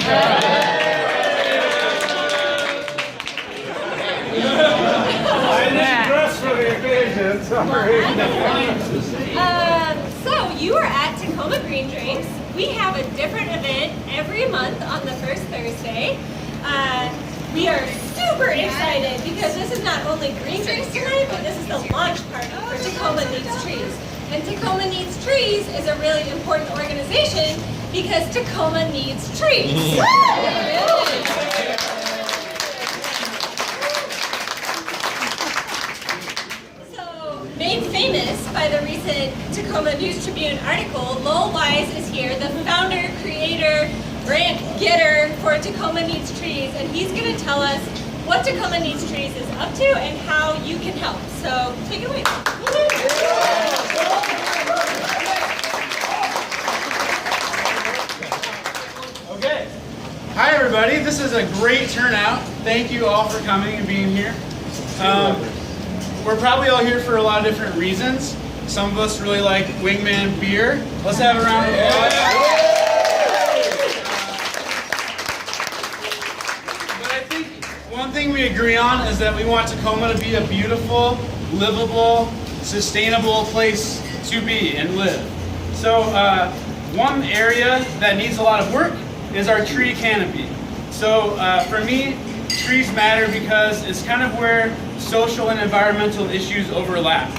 I didn't dress for the occasion, sorry. So you are at Tacoma Green Drinks. We have a different event every month on the first Thursday. We are super excited because this is not only Green Drinks tonight, but this is the launch party for Tacoma Needs Trees. And Tacoma Needs Trees is a really important organization because Tacoma needs trees. So, made famous by the recent Tacoma News Tribune article, Lowell Wise is here, the founder, creator, grant getter for Tacoma Needs Trees, and he's going to tell us what Tacoma Needs Trees is up to and how you can help. So, take it away. Okay. Hi everybody, this is a great turnout. Thank you all for coming and being here. We're probably all here for a lot of different reasons. Some of us really like Wingman beer. Let's have a round of applause. But I think one thing we agree on is that we want Tacoma to be a beautiful, livable, sustainable place to be and live. So one area that needs a lot of work is our tree canopy. So for me, trees matter because it's kind of where social and environmental issues overlap.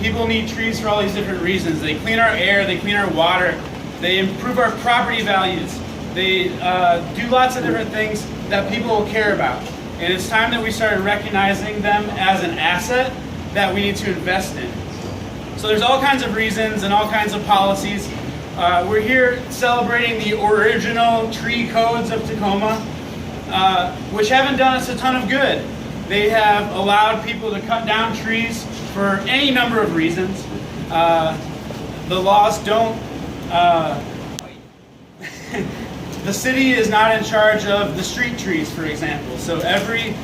People need trees for all these different reasons. They clean our air, they clean our water, they improve our property values, they do lots of different things that people care about. And it's time that we started recognizing them as an asset that we need to invest in. So there's all kinds of reasons and all kinds of policies. We're here celebrating the original tree codes of Tacoma, which haven't done us a ton of good. They have allowed people to cut down trees for any number of reasons. The laws don't, the city is not in charge of the street trees, for example. So every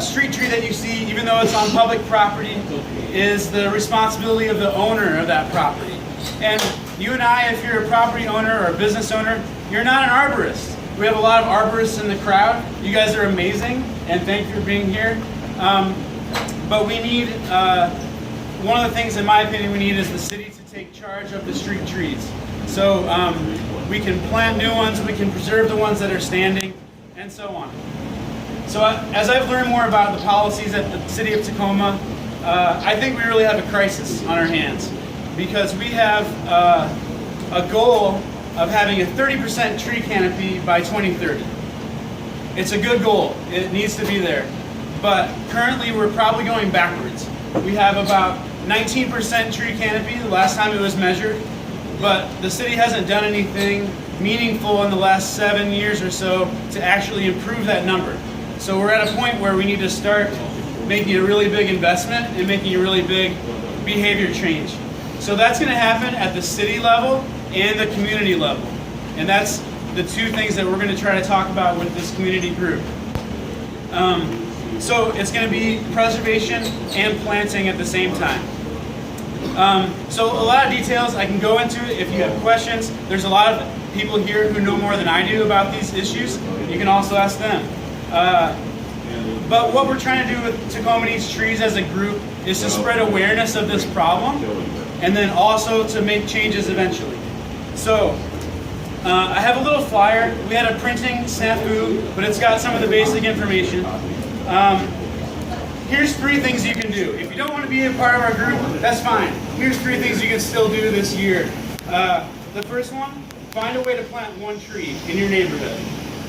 street tree that you see, even though it's on public property, is the responsibility of the owner of that property. And you and I, if you're a property owner or a business owner, you're not an arborist. We have a lot of arborists in the crowd. You guys are amazing, and thank you for being here. But we need, one of the things in my opinion we need is the city to take charge of the street trees. So we can plant new ones, we can preserve the ones that are standing, and so on. So as I've learned more about the policies at the City of Tacoma, I think we really have a crisis on our hands because we have a goal of having a 30% tree canopy by 2030. It's a good goal. It needs to be there. But currently we're probably going backwards. We have about 19% tree canopy the last time it was measured, but the city hasn't done anything meaningful in the last 7 years or so to actually improve that number. So we're at a point where we need to start making a really big investment and making a really big behavior change. So that's going to happen at the city level and the community level. And that's the two things that we're going to try to talk about with this community group. So it's going to be preservation and planting at the same time. So a lot of details I can go into if you have questions. There's a lot of people here who know more than I do about these issues. You can also ask them. But what we're trying to do with Tacoma Needs Trees as a group is to spread awareness of this problem and then also to make changes eventually. So I have a little flyer. We had a printing snafu, but it's got some of the basic information. Here's 3 things you can do. If you don't want to be a part of our group, that's fine. Here's 3 things you can still do this year. The first one, find a way to plant 1 tree in your neighborhood.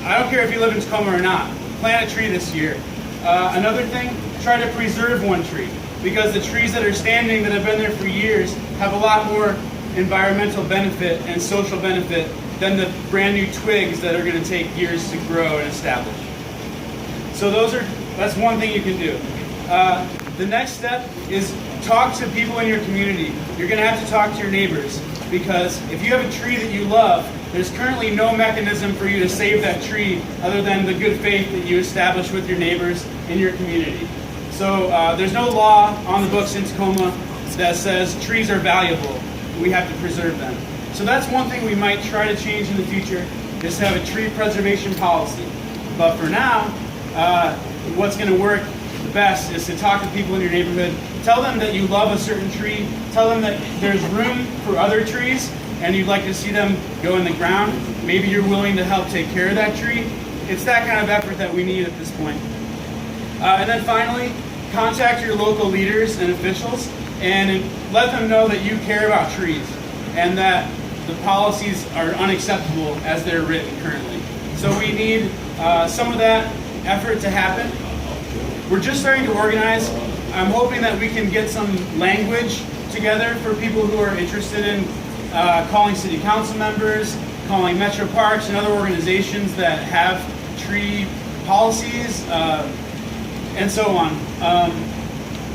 I don't care if you live in Tacoma or not. Plant a tree this year. Another thing, try to preserve 1 tree because the trees that are standing that have been there for years have a lot more environmental benefit and social benefit than the brand new twigs that are going to take years to grow and establish. So that's one thing you can do. The next step is talk to people in your community. You're going to have to talk to your neighbors because if you have a tree that you love, there's currently no mechanism for you to save that tree other than the good faith that you establish with your neighbors in your community. So there's no law on the books in Tacoma that says trees are valuable. We have to preserve them. So that's one thing we might try to change in the future is to have a tree preservation policy. But for now, what's going to work the best is to talk to people in your neighborhood, tell them that you love a certain tree, tell them that there's room for other trees and you'd like to see them go in the ground. Maybe you're willing to help take care of that tree. It's that kind of effort that we need at this point. And then finally, contact your local leaders and officials and let them know that you care about trees and that the policies are unacceptable as they're written currently. So we need some of that effort to happen. We're just starting to organize. I'm hoping that we can get some language together for people who are interested in calling city council members, calling Metro Parks and other organizations that have tree policies, and so on.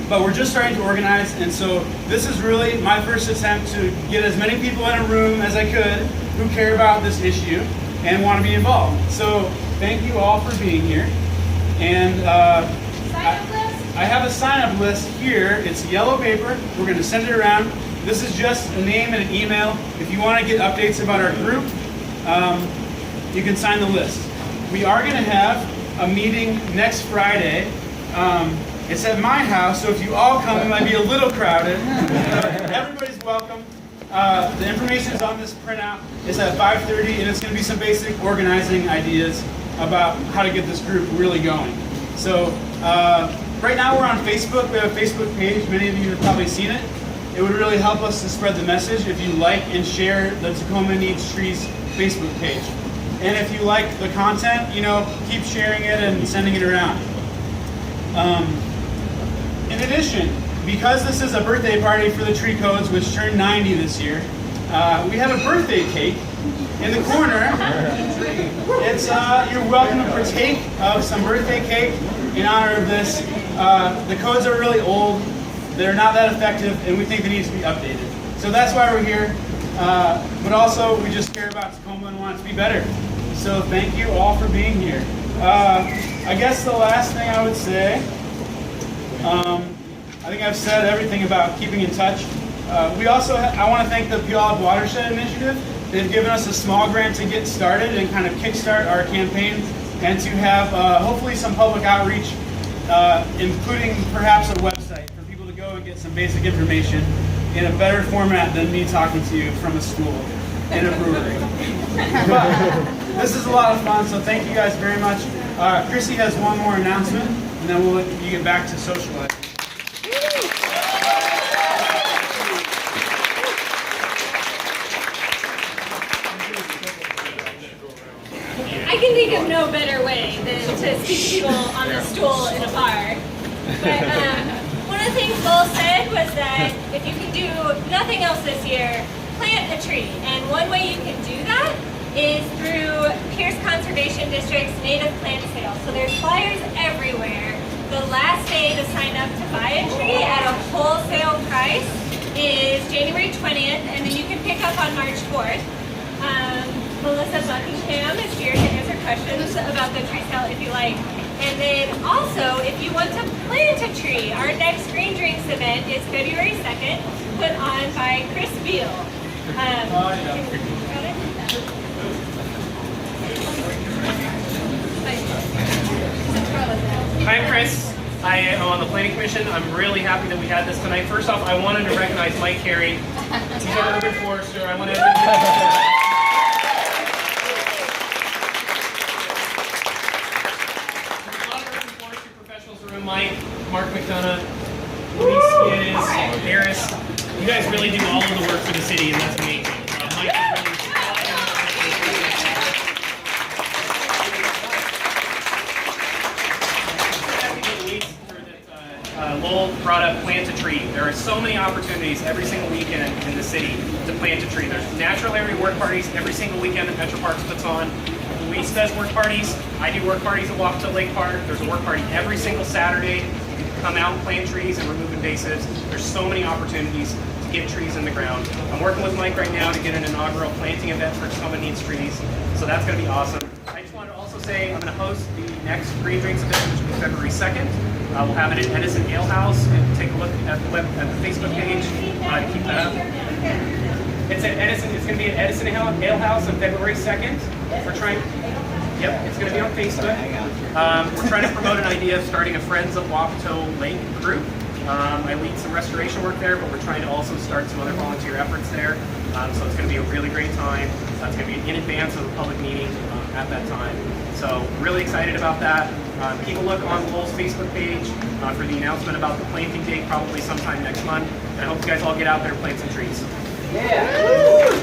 But we're just starting to organize, and so this is really my first attempt to get as many people in a room as I could who care about this issue and want to be involved. So thank you all for being here. And I have a sign-up list here. It's yellow paper. We're going to send it around. This is just a name and an email. If you want to get updates about our group, you can sign the list. We are going to have a meeting next Friday. It's at my house, so if you all come, it might be a little crowded. Everybody's welcome. The information is on this printout. It's at 5:30, and it's going to be some basic organizing ideas about how to get this group really going. So right now we're on Facebook. We have a Facebook page. Many of you have probably seen it. It would really help us to spread the message if you like and share the Tacoma Needs Trees Facebook page. And if you like the content, keep sharing it and sending it around. In addition, because this is a birthday party for the Tree Codes, which turned 90 this year, we have a birthday cake in the corner. It's you're welcome to partake of some birthday cake in honor of this. The codes are really old, they're not that effective, and we think they need to be updated. So that's why we're here. But also, we just care about Tacoma and want it to be better. So thank you all for being here. I guess the last thing I would say, I think I've said everything about keeping in touch. I want to thank the Puyallup Watershed Initiative. They've given us a small grant to get started and kind of kickstart our campaign and to have hopefully some public outreach, including perhaps a website for people to go and get some basic information in a better format than me talking to you from a stool in a brewery. But this is a lot of fun, so thank you guys very much. Chrissy has one more announcement, and then we'll let you get back to socializing. I can think of no better way than to speak to people on a stool in a bar. But one of the things Lowell said was that if you can do nothing else this year, plant a tree. And one way you can do that is through Pierce Conservation District's native plant sale. So there's flyers everywhere. The last day to sign up to buy a tree at a wholesale price is January 20th, and then you can pick up on March 4th. Melissa Buckingham is here to answer questions about the tree sale if you like. And then also, if you want to plant a tree, our next Green Drinks event is February 2nd, put on by Chris Beal. Hi, I'm Chris. I am on the Planning Commission. I'm really happy that we had this tonight. First off, I wanted to recognize Mike Carey. He's our urban forester. I wanted to Mike, Mark McDonough, Louise Skiddis, Harris. You guys really do all of the work for the city, and that's amazing. Mike is Lowell brought up plant a tree. There are so many opportunities every single weekend in the city to plant a tree. There's natural area work parties every single weekend that Metro Parks puts on. Luis does work parties. I do work parties at Walk to Lake Park. There's a work party every single Saturday. You can come out and plant trees and remove invasives. There's so many opportunities to get trees in the ground. I'm working with Mike right now to get an inaugural planting event for Tacoma Needs Trees. So that's going to be awesome. I just wanted to also say I'm going to host the next Green Drinks event, which will be February 2nd. We'll have it at Edison Ale House. Take a look at the Facebook page. Keep that up. It's at Edison. It's going to be at Edison Ale House on February 2nd. we're trying. Yep, it's going to be on Facebook. We're trying to promote an idea of starting a Friends of Wapato Lake group. I lead some restoration work there, but we're trying to also start some other volunteer efforts there. So it's going to be a really great time. It's going to be in advance of the public meeting at that time. So really excited about that. Keep a look on Lowell's Facebook page for the announcement about the planting date, probably sometime next month. And I hope you guys all get out there and plant some trees. Yeah.